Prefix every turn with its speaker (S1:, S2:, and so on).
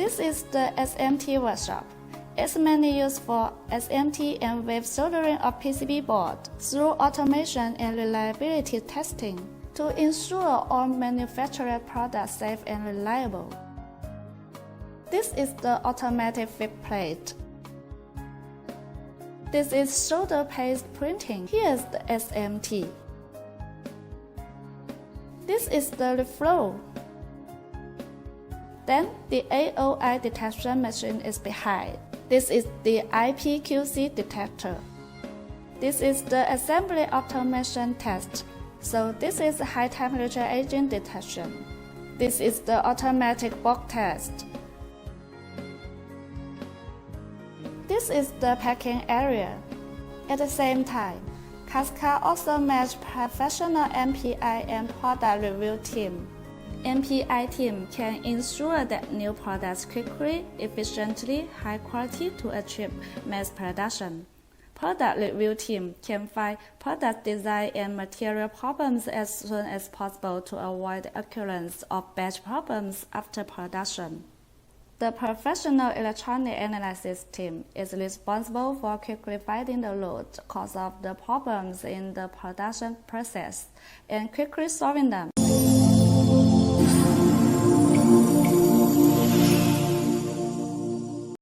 S1: This is the SMT workshop. It's mainly used for SMT and wave soldering of PCB board through automation and reliability testing to ensure all manufactured products safe and reliable. This is the automatic flip plate. This is shoulder paste printing. Here is the SMT. This is the reflow. Then the AOI detection machine is behind. This is the IPQC detector. This is the assembly automation test. So this is high temperature agent detection. This is the automatic bulk test. This is the packing area. At the same time, Cascade also matches professional MPI and product review team. MPI team can ensure that new products quickly, efficiently, high quality to achieve mass production. Product review team can find product design and material problems as soon as possible to avoid the occurrence of batch problems after production. The professional electronic analysis team is responsible for quickly finding the root cause of the problems in the production process and quickly solving them.